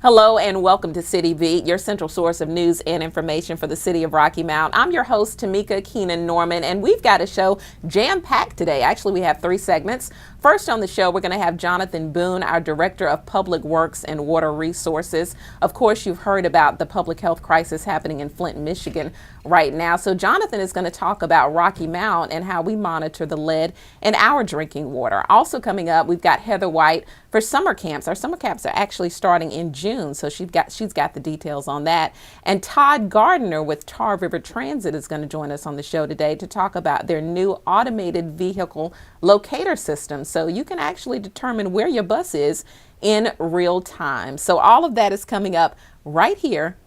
Hello and welcome to City Beat, your central source of news and information for the city of Rocky Mount. I'm your host, Tamika Keenan Norman, and we've got a show jam-packed today. Actually, we have 3 segments. First on the show, we're going to have Jonathan Boone, our Director of Public Works and Water Resources. Of course, you've heard about the public health crisis happening in Flint, Michigan right now. So Jonathan is going to talk about Rocky Mount and how we monitor the lead in our drinking water. Also coming up, we've got Heather White for summer camps. Our summer camps are actually starting in June, so she's got the details on that. And Todd Gardner with Tar River Transit is going to join us on the show today to talk about their new automated vehicle locator system. So you can actually determine where your bus is in real time. So all of that is coming up right here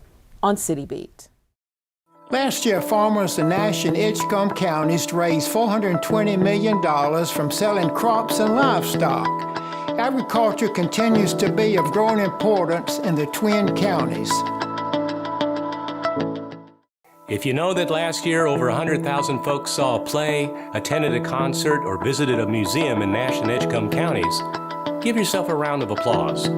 on City Beat. Last year, farmers in Nash and Edgecombe counties raised $420 million from selling crops and livestock. Agriculture continues to be of growing importance in the Twin Counties. If you know that last year over 100,000 folks saw a play, attended a concert, or visited a museum in Nash and Edgecombe counties, give yourself a round of applause.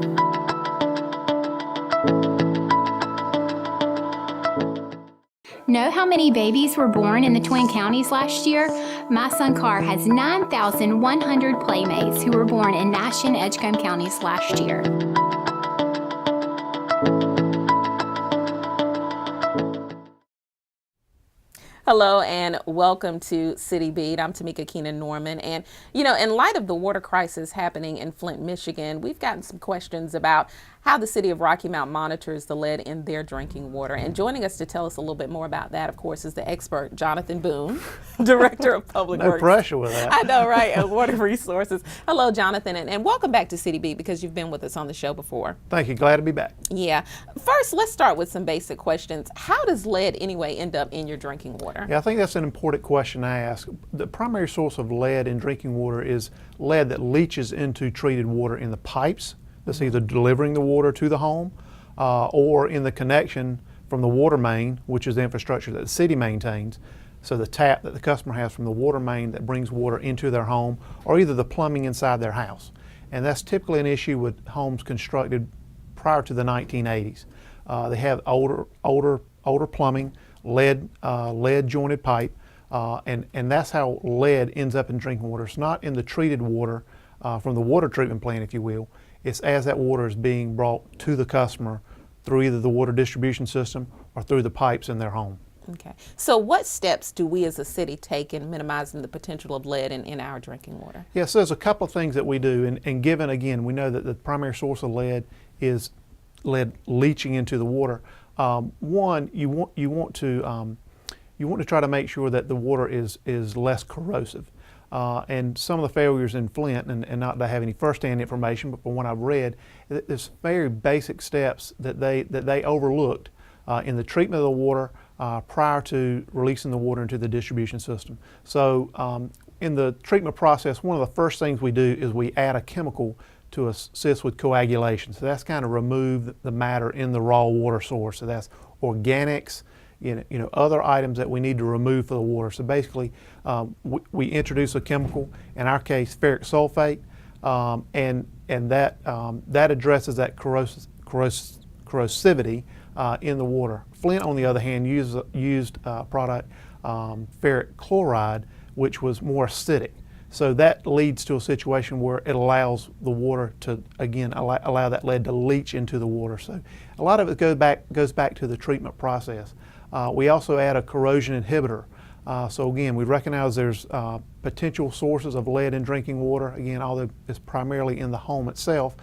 Know how many babies were born in the Twin Counties last year? My son Carr has 9,100 playmates who were born in Nash and Edgecombe counties last year. Hello and welcome to City Beat. I'm Tamika Keenan Norman. And, you know, in light of the water crisis happening in Flint, Michigan, we've gotten some questions about how the city of Rocky Mount monitors the lead in their drinking water. And joining us to tell us a little bit more about that, of course, is the expert Jonathan Boone, Director of Public Works. No pressure with that. I know, right? And Water Resources. Hello, Jonathan, and welcome back to City Beat because you've been with us on the show before. Thank you. Glad to be back. Yeah. First, let's start with some basic questions. How does lead anyway end up in your drinking water? Yeah, I think that's an important question to ask. The primary source of lead in drinking water is lead that leaches into treated water in the pipes that's either delivering the water to the home or in the connection from the water main, which is the infrastructure that the city maintains. So the tap that the customer has from the water main that brings water into their home, or either the plumbing inside their house. And that's typically an issue with homes constructed prior to the 1980s. They have older plumbing, lead jointed pipe, and that's how lead ends up in drinking water. It's not in the treated water from the water treatment plant, if you will. It's as that water is being brought to the customer through either the water distribution system or through the pipes in their home. Okay. So what steps do we as a city take in minimizing the potential of lead in our drinking water? Yes, there's a couple of things that we do, and given, again, we know that the primary source of lead is lead leaching into the water. One, you want to try to make sure that the water is less corrosive. And some of the failures in Flint, and not to have any first-hand information, but from what I've read, there's very basic steps that they overlooked in the treatment of the water prior to releasing the water into the distribution system. So in the treatment process, one of the first things we do is we add a chemical to assist with coagulation. So that's kind of remove the matter in the raw water source. So that's organics, other items that we need to remove for the water. So basically, we introduce a chemical, in our case, ferric sulfate, and that addresses that corrosivity in the water. Flint, on the other hand, used a product, ferric chloride, which was more acidic. So that leads to a situation where it allows the water to, again, allow that lead to leach into the water. So a lot of it goes back to the treatment process. We also add a corrosion inhibitor. So again, we recognize there's potential sources of lead in drinking water. Again, although it's primarily in the home itself,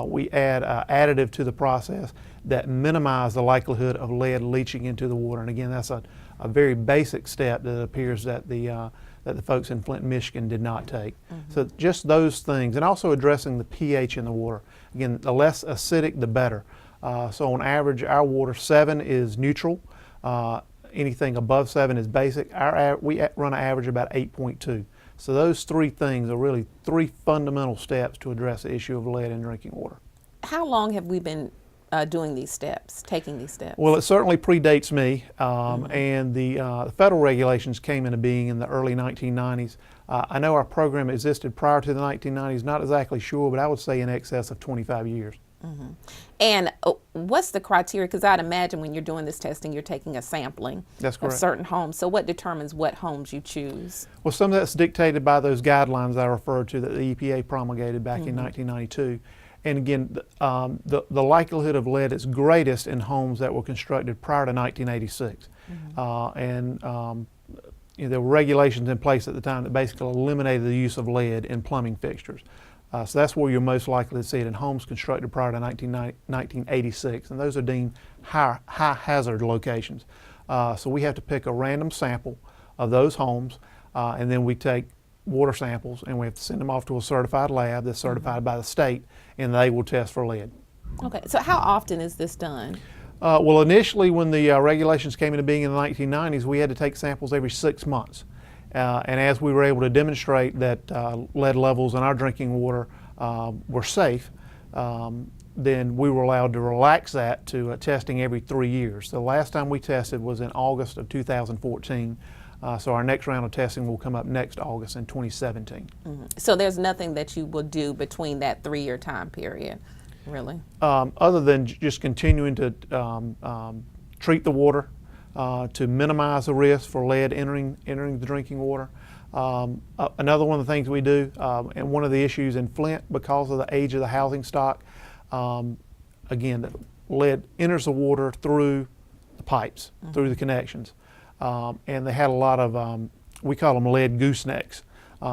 we add additive to the process that minimize the likelihood of lead leaching into the water. And again, that's a very basic step that it appears that the folks in Flint, Michigan did not take. Mm-hmm. So just those things, and also addressing the pH in the water. Again, the less acidic, the better. So on average, our water 7 is neutral. Anything above 7 is basic. We run an average about 8.2. So those 3 things are really 3 fundamental steps to address the issue of lead in drinking water. How long have we been doing these steps, taking these steps? Well, it certainly predates me, and the federal regulations came into being in the early 1990s. I know our program existed prior to the 1990s, not exactly sure, but I would say in excess of 25 years. And what's the criteria? Because I'd imagine when you're doing this testing, you're taking a sampling That's of correct. certain homes. So what determines what homes you choose? Well, some of that's dictated by those guidelines I referred to that the EPA promulgated back in 1992. And again, the likelihood of lead is greatest in homes that were constructed prior to 1986. There were regulations in place at the time that basically eliminated the use of lead in plumbing fixtures. So that's where you're most likely to see it in homes constructed prior to 1986, and those are deemed high hazard locations. So we have to pick a random sample of those homes, and then we take water samples and we have to send them off to a certified lab that's certified by the state, and they will test for lead. Okay, so how often is this done? Well, initially when the regulations came into being in the 1990s, we had to take samples every 6 months. And as we were able to demonstrate that lead levels in our drinking water were safe, then we were allowed to relax that to testing every 3 years. The last time we tested was in August of 2014. So our next round of testing will come up next August in 2017. So there's nothing that you will do between that 3-year time period, really? Other than just continuing to treat the water to minimize the risk for lead entering the drinking water. Another one of the things we do, and one of the issues in Flint because of the age of the housing stock, again, lead enters the water through the pipes, through the connections. And they had a lot of, we call them lead goosenecks.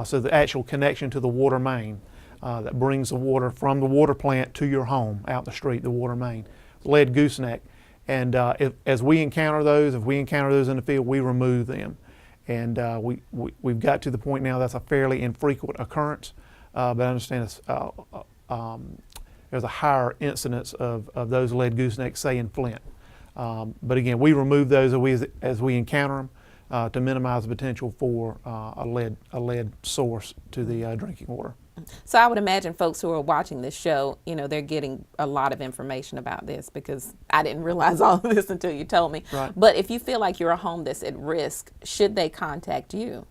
So the actual connection to the water main that brings the water from the water plant to your home out the street, the water main, lead gooseneck. And as we encounter those, if we encounter those in the field, we remove them. And we've got to the point now that's a fairly infrequent occurrence, but I understand there's a higher incidence of those lead goosenecks, say in Flint. But again, we remove those as we encounter them to minimize the potential for a lead source to the drinking water. So I would imagine folks who are watching this show, they're getting a lot of information about this because I didn't realize all of this until you told me. Right. But if you feel like you're a home that's at risk, should they contact you?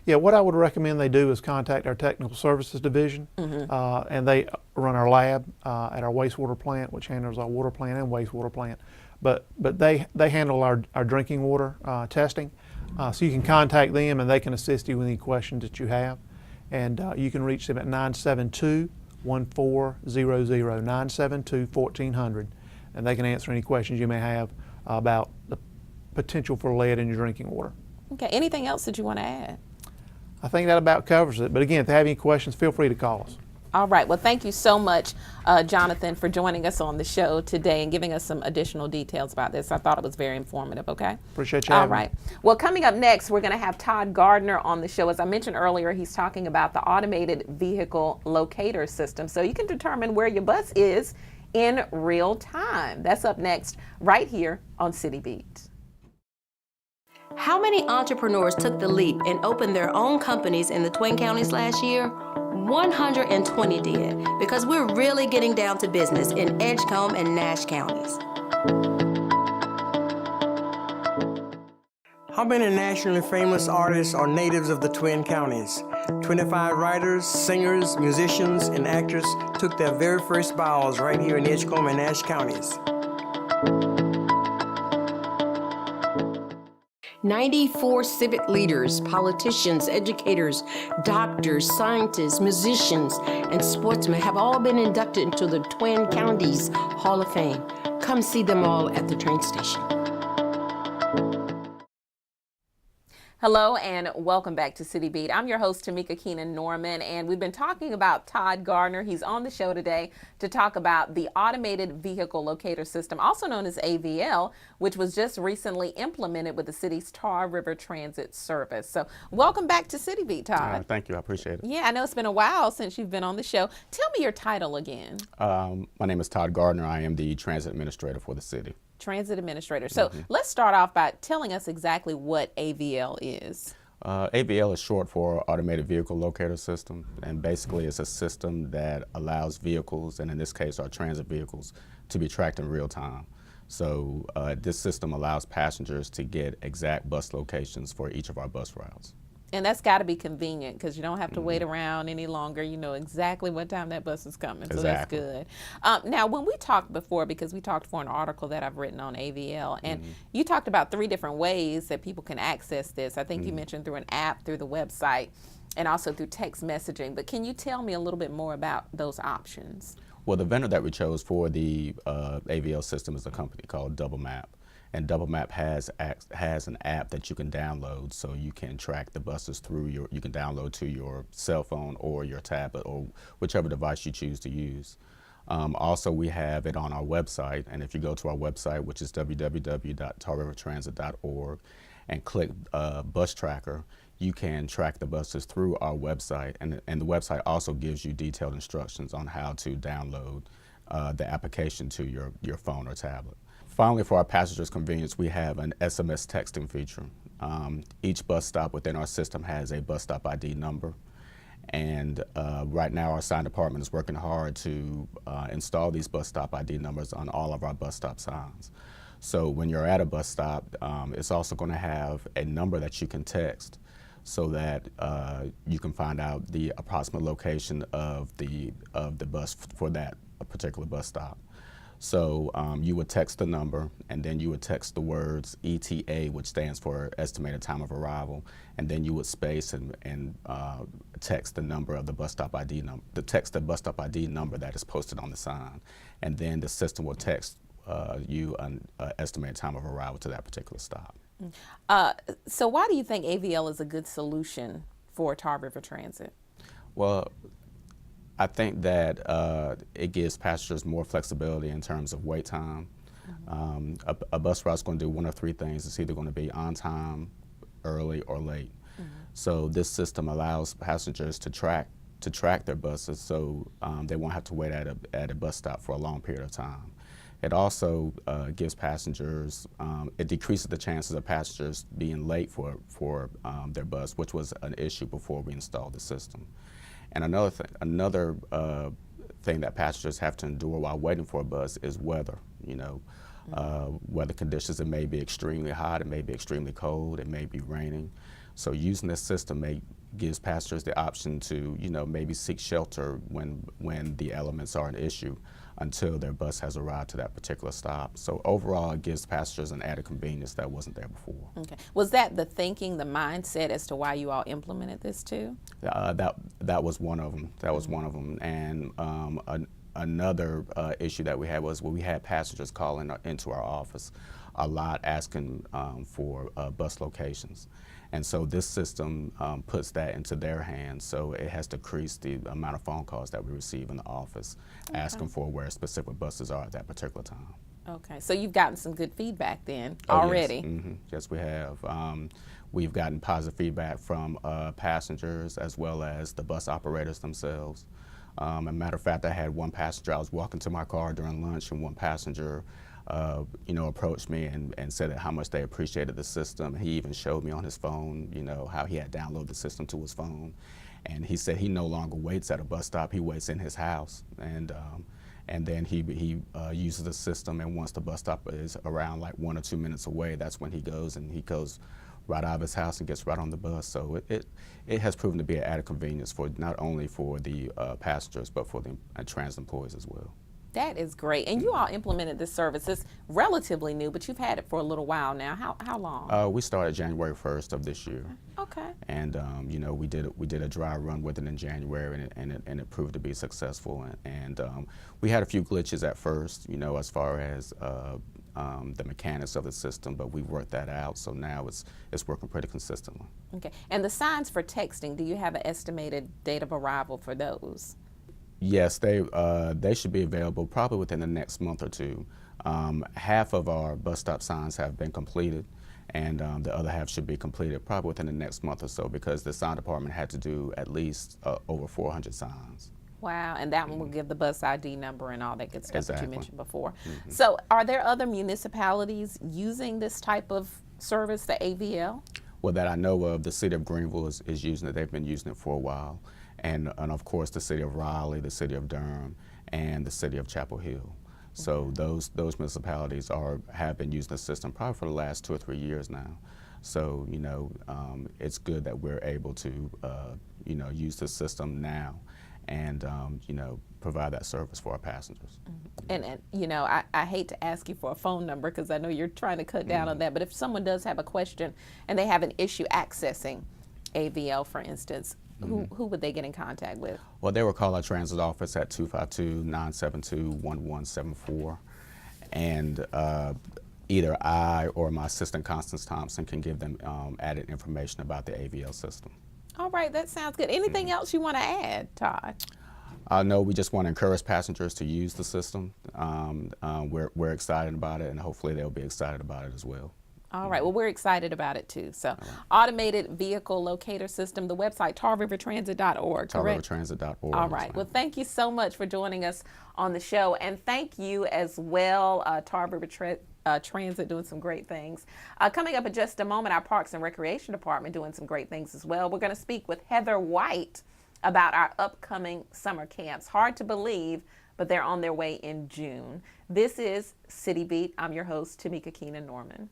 Yeah, what I would recommend they do is contact our technical services division, and they run our lab at our wastewater plant, which handles our water plant and wastewater plant. But they handle our drinking water testing, so you can contact them and they can assist you with any questions that you have. And you can reach them at 972-1400, 972-1400, and they can answer any questions you may have about the potential for lead in your drinking water. Okay, anything else that you want to add? I think that about covers it. But again, if they have any questions, feel free to call us. All right. Well, thank you so much, Jonathan, for joining us on the show today and giving us some additional details about this. I thought it was very informative, okay? Appreciate you having me. All right. Well, coming up next, we're going to have Todd Gardner on the show. As I mentioned earlier, he's talking about the automated vehicle locator system. So you can determine where your bus is in real time. That's up next right here on City Beat. How many entrepreneurs took the leap and opened their own companies in the Twin Counties last year? 120 did, because we're really getting down to business in Edgecombe and Nash counties. How many nationally famous artists are natives of the Twin Counties? 25 writers, singers, musicians, and actors took their very first bows right here in Edgecombe and Nash counties. 94 civic leaders, politicians, educators, doctors, scientists, musicians, and sportsmen have all been inducted into the Twin Counties Hall of Fame. Come see them all at the train station. Hello and welcome back to City Beat. I'm your host, Tamika Keenan Norman, and we've been talking about Todd Gardner. He's on the show today to talk about the automated vehicle locator system, also known as AVL, which was just recently implemented with the city's Tar River Transit Service. So welcome back to City Beat, Todd. Thank you. I appreciate it. Yeah, I know it's been a while since you've been on the show. Tell me your title again. My name is Todd Gardner. I am the transit administrator for the city. Transit administrator. So let's start off by telling us exactly what AVL is. AVL is short for Automated Vehicle Locator System, and basically it's a system that allows vehicles, and in this case our transit vehicles, to be tracked in real time. So this system allows passengers to get exact bus locations for each of our bus routes. And that's got to be convenient because you don't have to wait around any longer. You know exactly what time that bus is coming. So that's Exactly. good. Now, when we talked before, because we talked for an article that I've written on AVL, and you talked about 3 different ways that people can access this. I think you mentioned through an app, through the website, and also through text messaging. But can you tell me a little bit more about those options? Well, the vendor that we chose for the AVL system is a company called Double Map. And Double Map has an app that you can download, so you can track the buses through you can download to your cell phone or your tablet or whichever device you choose to use. Also, we have it on our website, and if you go to our website, which is www.tallrivertransit.org, and click Bus Tracker, you can track the buses through our website, and the website also gives you detailed instructions on how to download the application to your phone or tablet. Finally, for our passengers' convenience, we have an SMS texting feature. Each bus stop within our system has a bus stop ID number. And right now, our sign department is working hard to install these bus stop ID numbers on all of our bus stop signs. So when you're at a bus stop, it's also going to have a number that you can text so that you can find out the approximate location of the bus for that particular bus stop. So you would text the number, and then you would text the words ETA, which stands for estimated time of arrival, and then you would space and text the number of the bus stop ID number, the bus stop ID number that is posted on the sign, and then the system will text you an estimated time of arrival to that particular stop. So why do you think AVL is a good solution for Tar River Transit? Well, I think that it gives passengers more flexibility in terms of wait time. A bus route is going to do one of 3 things. It's either going to be on time, early, or late. So this system allows passengers to track their buses, so they won't have to wait at a bus stop for a long period of time. It also gives passengers, it decreases the chances of passengers being late for their bus, which was an issue before we installed the system. And another thing that passengers have to endure while waiting for a bus is weather. You know, weather conditions. It may be extremely hot, it may be extremely cold, it may be raining. So using this system gives passengers the option to, maybe seek shelter when the elements are an issue until their bus has arrived to that particular stop. So overall, it gives passengers an added convenience that wasn't there before. Okay. Was that the thinking, the mindset as to why you all implemented this too? That was one of them. That was one of them. And another issue that we had was we had passengers calling into our office a lot asking for bus locations. And so this system puts that into their hands, so it has decreased the amount of phone calls that we receive in the office asking for where specific buses are at that particular time. Okay, so you've gotten some good feedback then Oh, already. Yes. Yes, we have. We've gotten positive feedback from passengers as well as the bus operators themselves. As a matter of fact, I had one passenger, I was walking to my car during lunch, and one passenger approached me and said how much they appreciated the system. He even showed me on his phone, how he had downloaded the system to his phone. And he said he no longer waits at a bus stop, he waits in his house. And then he uses the system, and once the bus stop is around like 1 or 2 minutes away, that's when he goes right out of his house and gets right on the bus. So it has proven to be an added convenience for not only for the passengers, but for the transit employees as well. That is great. And you all implemented this service. It's relatively new, but you've had it for a little while now. How long? We started January 1st of this year. Okay. And we did a dry run with it in January, and it proved to be successful. And we had a few glitches at first, as far as the mechanics of the system, but we worked that out. So now it's working pretty consistently. Okay. And the signs for texting, do you have an estimated date of arrival for those? Yes, they should be available probably within the next month or two. Half of our bus stop signs have been completed, and the other half should be completed probably within the next month or so, because the sign department had to do at least over 400 signs. Wow, and that one will give the bus ID number and all that good stuff that you Exactly. mentioned before. So are there other municipalities using this type of service, the AVL? Well, that I know of, the city of Greenville is using it. They've been using it for a while. And of course, the city of Raleigh, the city of Durham, and the city of Chapel Hill. So those municipalities have been using the system probably for the last 2 or 3 years now. So, it's good that we're able to, use the system now and, provide that service for our passengers. And I hate to ask you for a phone number because I know you're trying to cut down on that, but if someone does have a question and they have an issue accessing AVL, for instance, who would they get in contact with? Well, they will call our transit office at 252-972-1174, and either I or my assistant Constance Thompson can give them added information about the AVL system. All right, that sounds good. Anything else you want to add, Todd? No, we just want to encourage passengers to use the system. We're excited about it, and hopefully they'll be excited about it as well. All right, well, we're excited about it too. So, automated vehicle locator system, the website, tarrivertransit.org, correct? tarrivertransit.org. All right, well, thank you so much for joining us on the show, and thank you as well, Tar River Transit doing some great things. Coming up in just a moment, our Parks and Recreation Department doing some great things as well. We're going to speak with Heather White about our upcoming summer camps. Hard to believe, but they're on their way in June. This is City Beat. I'm your host, Tamika Keenan Norman.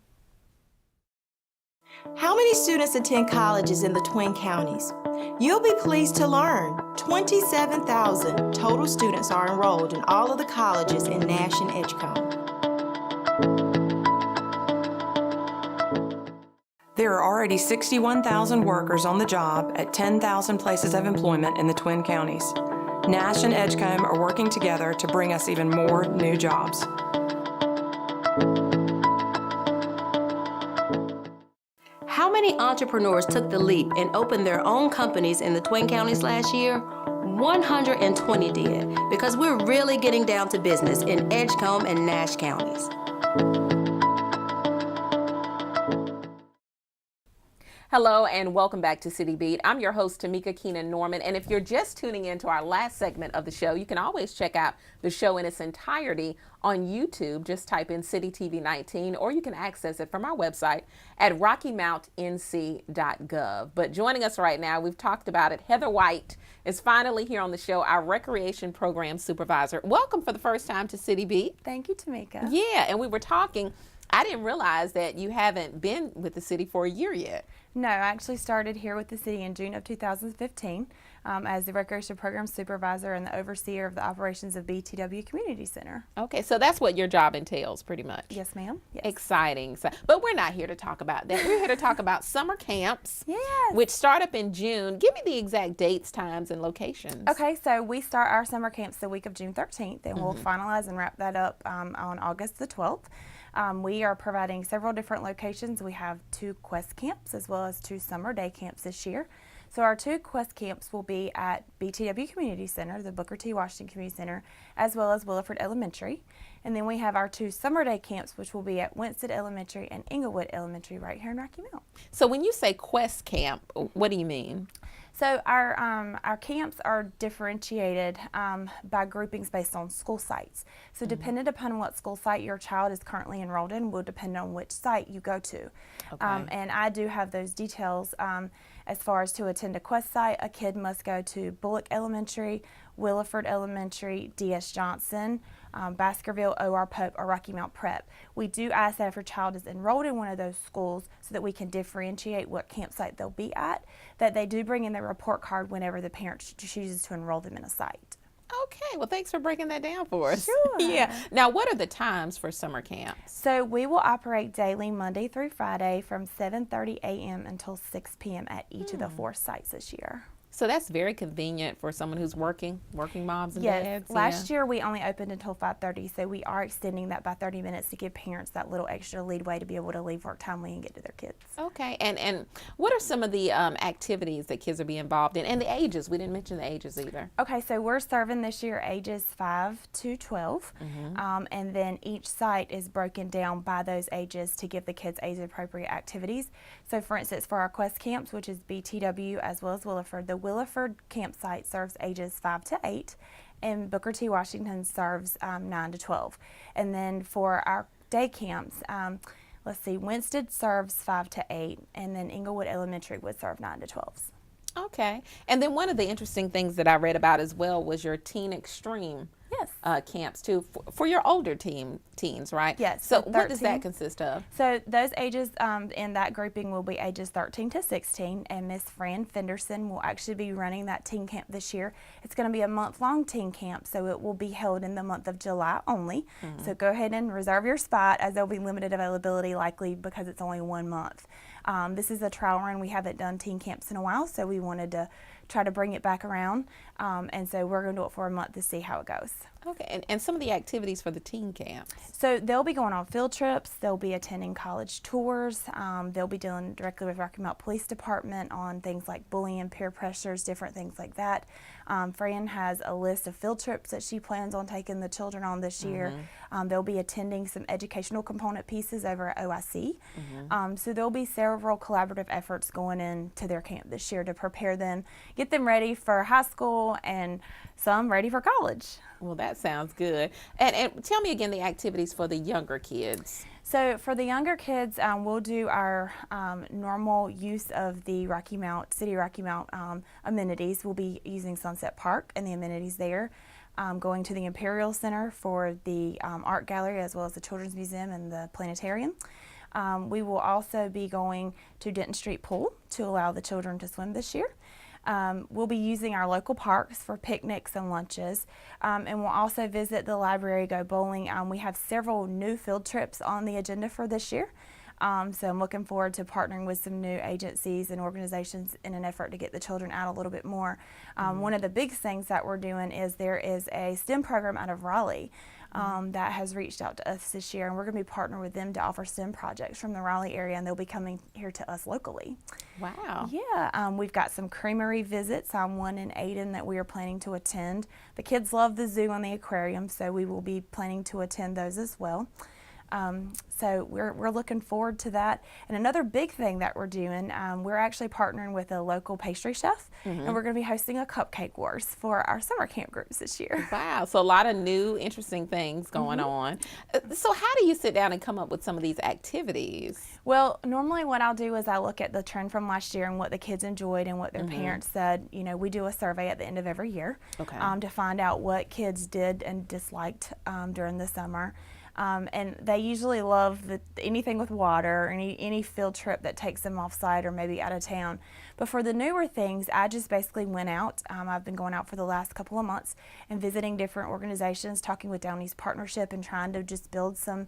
How many students attend colleges in the Twin Counties? You'll be pleased to learn 27,000 total students are enrolled in all of the colleges in Nash and Edgecombe. There are already 61,000 workers on the job at 10,000 places of employment in the Twin Counties. Nash and Edgecombe are working together to bring us even more new jobs. How many entrepreneurs took the leap and opened their own companies in the Twin Counties last year? 120 did, because we're really getting down to business in Edgecombe and Nash counties. Hello and welcome back to City Beat. I'm your host, Tamika Keenan Norman, and if you're just tuning in to our last segment of the show, you can always check out the show in its entirety on YouTube. Just type in City TV 19, or you can access it from our website at rockymountnc.gov. But joining us right now, we've talked about it, Heather White is finally here on the show, our Recreation Program Supervisor. Welcome for the first time to City Beat. Thank you, Tamika. Yeah, and we were talking, I didn't realize that you haven't been with the city for a year yet. No, I actually started here with the city in June of 2015 as the Recreation Program Supervisor and the overseer of the operations of BTW Community Center. Okay, so that's what your job entails pretty much. Yes, ma'am. Yes. Exciting. But we're not here to talk about that. We're here to talk about summer camps, yes, which start up in June. Give me the exact dates, times, and locations. Okay, so we start our summer camps the week of June 13th, and we'll finalize and wrap that up on August the 12th. We are providing several different locations. We have 2 Quest camps as well as 2 summer day camps this year. So our 2 Quest camps will be at BTW Community Center, the Booker T. Washington Community Center, as well as Williford Elementary. And then we have our 2 summer day camps, which will be at Winston Elementary and Inglewood Elementary right here in Rocky Mount. So when you say Quest camp, what do you mean? So our camps are differentiated by groupings based on school sites. So dependent upon what school site your child is currently enrolled in will depend on which site you go to. Okay. And I do have those details. As far as to attend a Quest site, a kid must go to Bullock Elementary, Williford Elementary, D.S. Johnson, Baskerville, O.R. Pope, or Rocky Mount Prep. We do ask that if your child is enrolled in one of those schools so that we can differentiate what campsite they'll be at, that they do bring in their report card whenever the parent chooses to enroll them in a site. Okay, well, thanks for breaking that down for us. Sure. Yeah. Now, what are the times for summer camps? So we will operate daily Monday through Friday from 7:30 a.m. until 6 p.m. at each of the 4 sites this year. So that's very convenient for someone who's working moms and yes. dads. Last year we only opened until 5:30, so we are extending that by 30 minutes to give parents that little extra leadway to be able to leave work timely and get to their kids. Okay, and what are some of the activities that kids will be involved in, and the ages? We didn't mention the ages either. Okay, so we're serving this year ages 5 to 12, and then each site is broken down by those ages to give the kids age-appropriate activities. So for instance, for our Quest camps, which is BTW as well as Williford, the Williford campsite serves ages 5 to 8, and Booker T. Washington serves 9 to 12. And then for our day camps, let's see, Winston serves 5 to 8, and then Inglewood Elementary would serve 9 to 12. Okay, and then one of the interesting things that I read about as well was your Teen Extreme camps too for your older teens, right? Yes. So what does that consist of? So those ages in that grouping will be ages 13 to 16, and Miss Fran Fenderson will actually be running that teen camp this year. It's going to be a month-long teen camp, so it will be held in the month of July only. So go ahead and reserve your spot, as there'll be limited availability likely because it's only 1 month. This is a trial run. We haven't done teen camps in a while, so we wanted to try to bring it back around. And so we're going to do it for a month to see how it goes. Okay, and some of the activities for the teen camps? So they'll be going on field trips, they'll be attending college tours, they'll be dealing directly with Rocky Mount Police Department on things like bullying, peer pressures, different things like that. Fran has a list of field trips that she plans on taking the children on this year. They'll be attending some educational component pieces over at OIC. So there'll be several collaborative efforts going into their camp this year to prepare them, get them ready for high school and some ready for college. Well, that sounds good. And tell me again the activities for the younger kids. So for the younger kids, we'll do our normal use of the City Rocky Mount amenities. We'll be using Sunset Park and the amenities there, going to the Imperial Center for the art gallery, as well as the Children's Museum and the planetarium. We will also be going to Denton Street Pool to allow the children to swim this year. We'll be using our local parks for picnics and lunches, and we'll also visit the library, go bowling. We have several new field trips on the agenda for this year, so I'm looking forward to partnering with some new agencies and organizations in an effort to get the children out a little bit more. One of the big things that we're doing is there is a STEM program out of Raleigh that has reached out to us this year, and we're going to be partnering with them to offer STEM projects from the Raleigh area, and they'll be coming here to us locally. Wow. Yeah, we've got some creamery visits, one in Aden that we are planning to attend. The kids love the zoo and the aquarium, so we will be planning to attend those as well. So we're looking forward to that. And another big thing that we're doing, we're actually partnering with a local pastry chef, and we're going to be hosting a cupcake wars for our summer camp groups this year. Wow, so a lot of new, interesting things going on. So how do you sit down and come up with some of these activities? Well, normally what I'll do is I look at the trend from last year and what the kids enjoyed and what their parents said. You know, we do a survey at the end of every year to find out what kids did and disliked during the summer. And they usually love anything with water, any field trip that takes them off-site or maybe out of town. But for the newer things, I just basically went out. I've been going out for the last couple of months and visiting different organizations, talking with Downey's Partnership and trying to just build some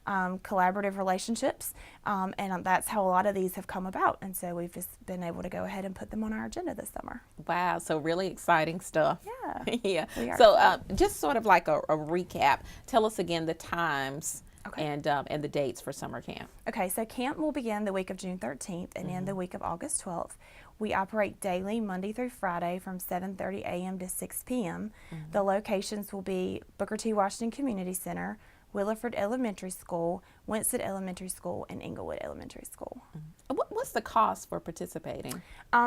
collaborative relationships, and that's how a lot of these have come about, and so we've just been able to go ahead and put them on our agenda this summer. Wow, so really exciting stuff. Yeah. Yeah. So just sort of like a recap, tell us again the times and the dates for summer camp. Okay, so camp will begin the week of June 13th and end the week of August 12th. We operate daily, Monday through Friday, from 7:30 a.m. to 6 p.m. The locations will be Booker T. Washington Community Center, Williford Elementary School, Winston Elementary School, and Englewood Elementary School. What's the cost for participating?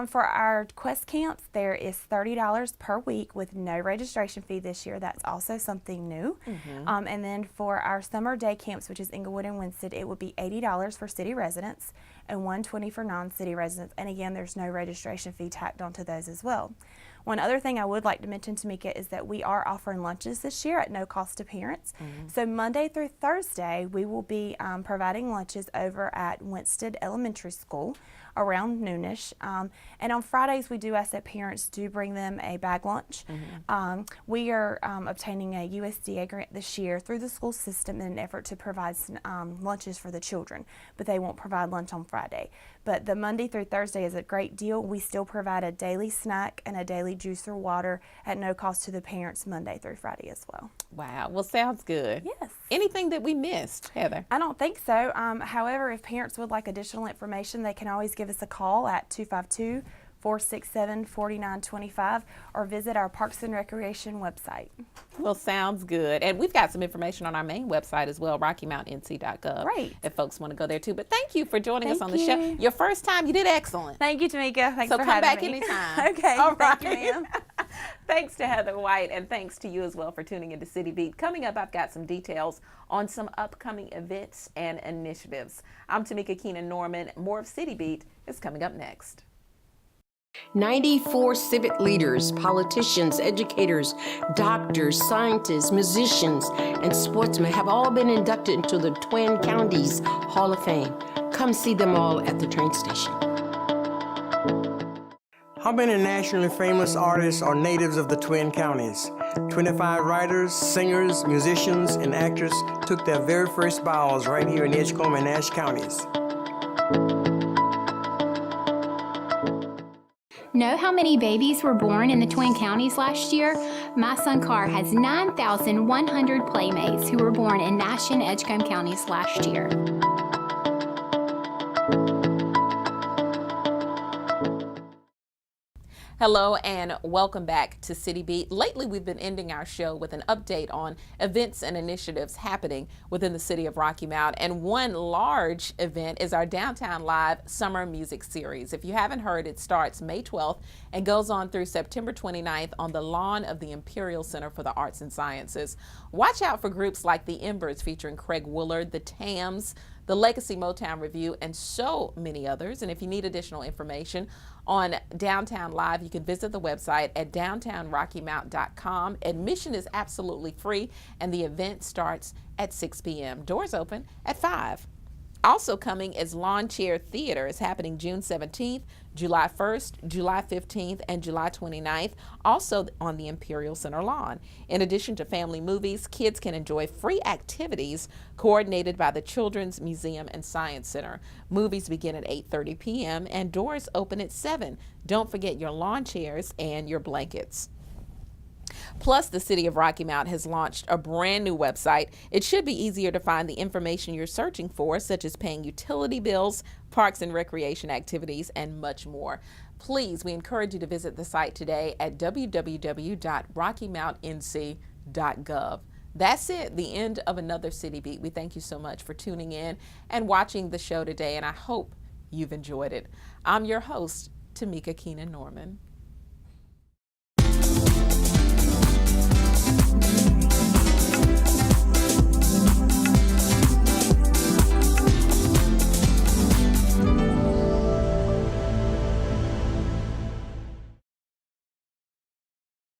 For our Quest camps, there is $30 per week with no registration fee this year. That's also something new. And then for our summer day camps, which is Englewood and Winston, it would be $80 for city residents and $120 for non-city residents. And again, there's no registration fee tacked onto those as well. One other thing I would like to mention, Tamika, is that we are offering lunches this year at no cost to parents. So Monday through Thursday, we will be providing lunches over at Winston Elementary School around noonish. And on Fridays, we do ask that parents do bring them a bag lunch. We are obtaining a USDA grant this year through the school system in an effort to provide some, lunches for the children, but they won't provide lunch on Friday. But the Monday through Thursday is a great deal. We still provide a daily snack and a daily juice or water at no cost to the parents Monday through Friday as well. Wow, well, sounds good. Yes. Anything that we missed, Heather? I don't think so. However, if parents would like additional information, they can always give us a call at 252-467-4925 or visit our Parks and Recreation website. Well, sounds good. And we've got some information on our main website as well, RockyMountNC.gov. Right. If folks want to go there too. But thank you for joining us on the show. Your first time, you did excellent. Thank you, Tamika. Thanks so for come having back me. anytime. Okay. All right. Thank you, ma'am. Thanks to Heather White, and thanks to you as well for tuning into City Beat. Coming up, I've got some details on some upcoming events and initiatives. I'm Tamika Keenan Norman. More of City Beat is coming up next. 94 civic leaders, politicians, educators, doctors, scientists, musicians, and sportsmen have all been inducted into the Twin Counties Hall of Fame. Come see them all at the train station. How many nationally famous artists are natives of the Twin Counties? 25 writers, singers, musicians, and actors took their very first bows right here in Edgecombe and Nash counties. Know how many babies were born in the Twin Counties last year? My son Carr has 9,100 playmates who were born in Nash and Edgecombe counties last year. Hello and welcome back to City Beat. Lately, we've been ending our show with an update on events and initiatives happening within the city of Rocky Mount. And one large event is our Downtown Live Summer Music Series. If you haven't heard, it starts May 12th and goes on through September 29th on the lawn of the Imperial Center for the Arts and Sciences. Watch out for groups like the Embers featuring Craig Woolard, the Tams, the Legacy Motown Review, and so many others. And if you need additional information on Downtown Live, you can visit the website at downtownrockymount.com. Admission is absolutely free, and the event starts at 6 p.m. Doors open at 5. Also coming is Lawn Chair Theater. It's happening June 17th, July 1st, July 15th, and July 29th, also on the Imperial Center lawn. In addition to family movies, kids can enjoy free activities coordinated by the Children's Museum and Science Center. Movies begin at 8:30 p.m. and doors open at 7. Don't forget your lawn chairs and your blankets. Plus, the City of Rocky Mount has launched a brand new website. It should be easier to find the information you're searching for, such as paying utility bills, parks and recreation activities, and much more. Please, we encourage you to visit the site today at www.rockymountnc.gov. That's it, the end of another City Beat. We thank you so much for tuning in and watching the show today, and I hope you've enjoyed it. I'm your host, Tamika Keenan Norman.